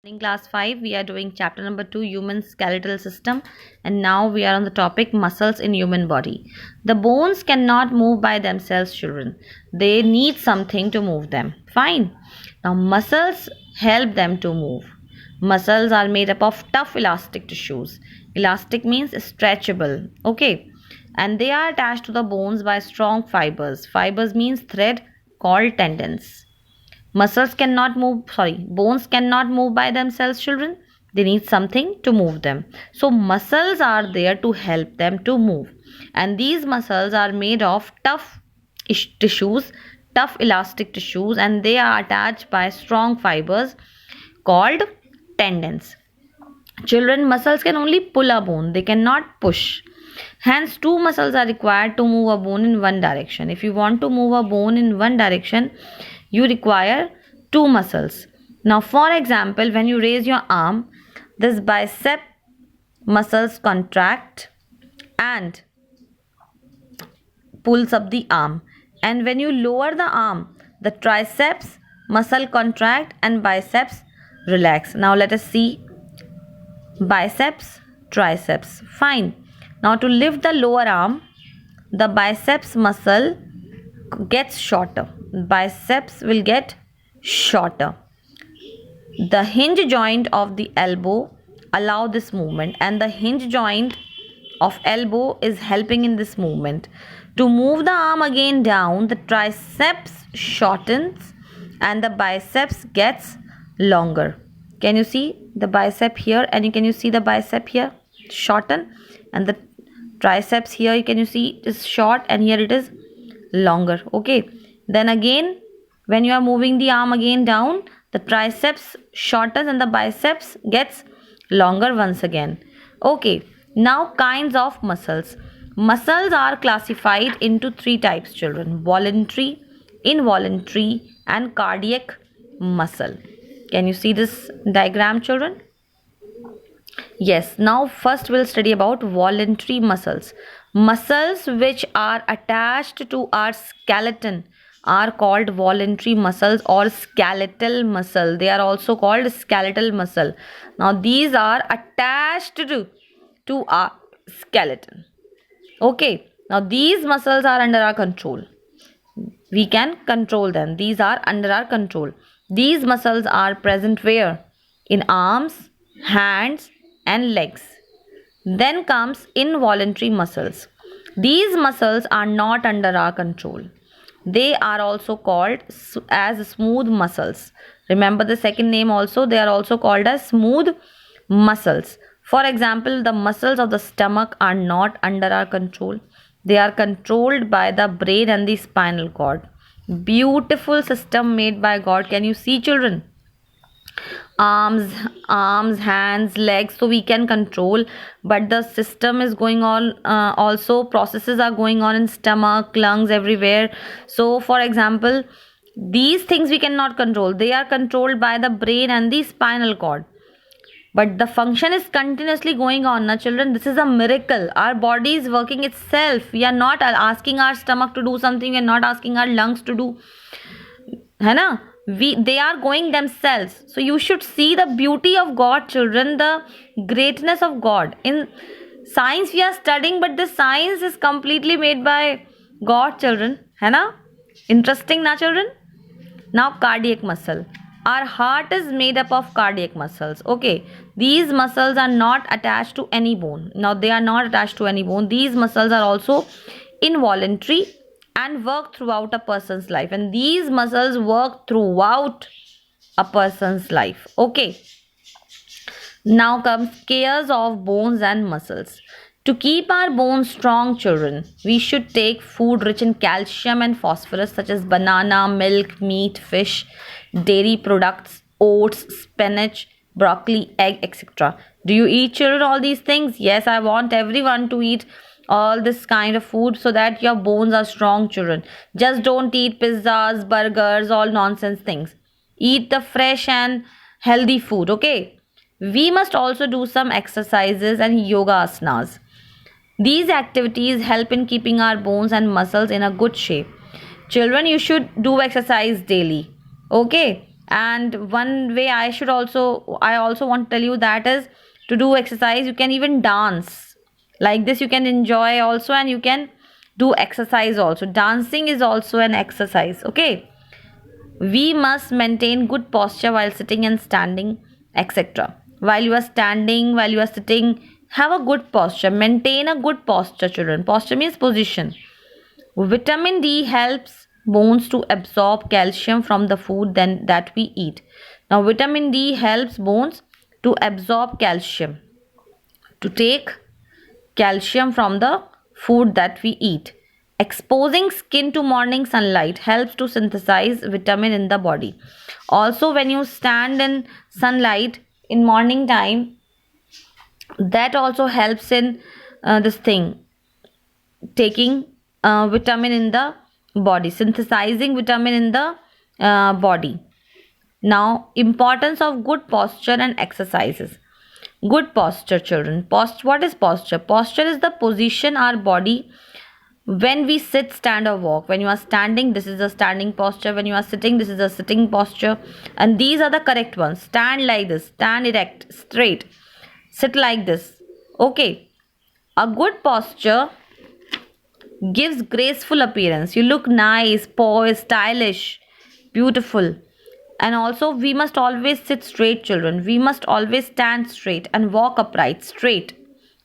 In class 5 we are doing chapter number 2, human skeletal system, and now we are on the topic muscles in human body. The bones cannot move by themselves, children. They need something to move them. Fine. Now muscles help them to move. Muscles are made up of tough elastic tissues. Elastic means stretchable. Okay. And they are attached to the bones by strong fibers. Fibers means thread called tendons. Bones cannot move by themselves, children. They need something to move them. So muscles are there to help them to move. And these muscles are made of tough tissues, tough elastic tissues, and they are attached by strong fibers called tendons. Children, muscles can only pull a bone, they cannot push. Hence, two muscles are required to move a bone in one direction. If you want to move a bone in one direction, you require two muscles. Now, for example, when you raise your arm, this bicep muscles contract and pulls up the arm. And when you lower the arm, the triceps muscle contract and biceps relax. Now, let us see biceps, triceps. Fine. Now to lift the lower arm, the biceps muscle gets shorter. Biceps will get shorter. The hinge joint of the elbow allow this movement, and the hinge joint of elbow is helping in this movement. To move the arm again down, the triceps shortens and the biceps gets longer. Can you see the bicep here, and can you see the bicep here shorten, and the triceps here can you see it is short and here it is longer. Okay, then again when you are moving the arm again down, the triceps shortens and the biceps gets longer once again. Okay, now kinds of muscles. Muscles are classified into three types, children: voluntary, involuntary, and cardiac muscle. Can you see this diagram, children? Yes, now first we'll study about voluntary muscles. Muscles which are attached to our skeleton are called voluntary muscles or skeletal muscle. They are also called skeletal muscle. Now these are attached to our skeleton. Okay, now these muscles are under our control. We can control them. These are under our control. These muscles are present where? In arms, hands, and legs. Then comes involuntary muscles. These muscles are not under our control. They are also called as smooth muscles. Remember the second name also, they are also called as smooth muscles. For example, the muscles of the stomach are not under our control. They are controlled by the brain and the spinal cord. Beautiful system made by God. Can you see, children? Arms, hands, legs, so we can control, but the system is going on, also processes are going on in stomach, lungs, everywhere. So for example, these things we cannot control. They are controlled by the brain and the spinal cord, but the function is continuously going on. Now children, this is a miracle. Our body is working itself. We are not asking our stomach to do something. We are not asking our lungs to do, है ना? They are going themselves. So you should see the beauty of God, children, the greatness of God. In science we are studying, but the science is completely made by God, children, है ना? Interesting na, children? Now cardiac muscle. Our heart is made up of cardiac muscles. Okay, these muscles are not attached to any bone. Now they are not attached to any bone. These muscles are also involuntary and work throughout a person's life, and these muscles work throughout a person's life. Okay, now comes cares of bones and muscles. To keep our bones strong, children, we should take food rich in calcium and phosphorus such as banana, milk, meat, fish, dairy products, oats, spinach, broccoli, egg, etc. Do you eat, children, all these things? Yes, I want everyone to eat all this kind of food so that your bones are strong, children. Just don't eat pizzas, burgers, all nonsense things. Eat the fresh and healthy food. Okay, we must also do some exercises and yoga asanas. These activities help in keeping our bones and muscles in a good shape. Children, you should do exercise daily. Okay, And one way I also want to tell you, that is to do exercise you can even dance. Like this you can enjoy also, and you can do exercise also. Dancing is also an exercise. Okay, we must maintain good posture while sitting and standing, etc. While you are standing, while you are sitting, have a good posture. Maintain a good posture, children. Posture means position. Vitamin D helps bones to absorb calcium from the food that we eat. Now, vitamin D helps bones to absorb calcium, to take calcium from the food that we eat. Exposing skin to morning sunlight helps to synthesize vitamin in the body. Also, when you stand in sunlight in morning time, that also helps in this thing, taking vitamin in the body, synthesizing vitamin in the body. Now, importance of good posture and exercises. Good posture, children. What is posture? Posture is the position our body when we sit, stand, or walk. When you are standing, this is a standing posture. When you are sitting, this is a sitting posture. And these are the correct ones. Stand like this, stand erect, straight, sit like this. Okay. A good posture gives graceful appearance. You look nice, poised, stylish, beautiful. And also, we must always sit straight, children. We must always stand straight and walk upright, straight.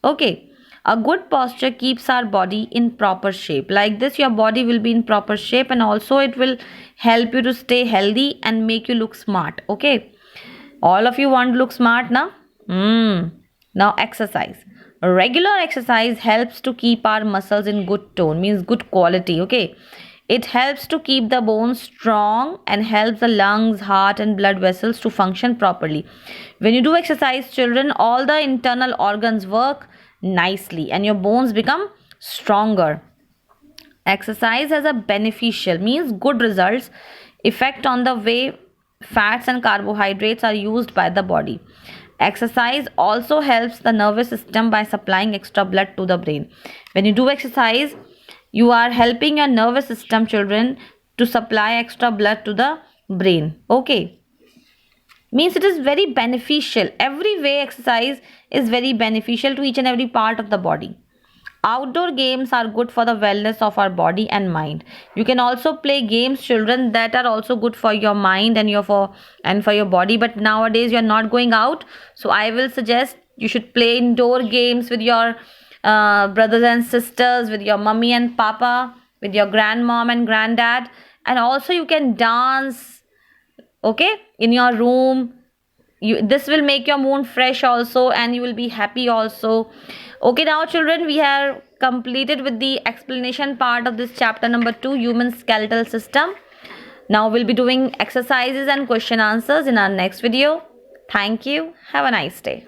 Okay. A good posture keeps our body in proper shape. Like this, your body will be in proper shape, and also it will help you to stay healthy and make you look smart. Okay. All of you want to look smart now? Now, exercise. Regular exercise helps to keep our muscles in good tone, means good quality. Okay. It helps to keep the bones strong and helps the lungs, heart, and blood vessels to function properly. When you do exercise, children, all the internal organs work nicely and your bones become stronger. Exercise has a beneficial, means good results, effect on the way fats and carbohydrates are used by the body. Exercise also helps the nervous system by supplying extra blood to the brain. When you do exercise, you are helping your nervous system, children, to supply extra blood to the brain. Okay. Means it is very beneficial. Every way exercise is very beneficial to each and every part of the body. Outdoor games are good for the wellness of our body and mind. You can also play games, children, that are also good for your mind and for your body. But nowadays you are not going out, so I will suggest you should play indoor games with your brothers and sisters, with your mummy and papa, with your grandmom and granddad, and also you can dance. Okay, in your room. This will make your mood fresh also, and you will be happy also. Okay, now children, we have completed with the explanation part of this chapter number 2, human skeletal system. Now we'll be doing exercises and question answers in our next video. Thank you. Have a nice day.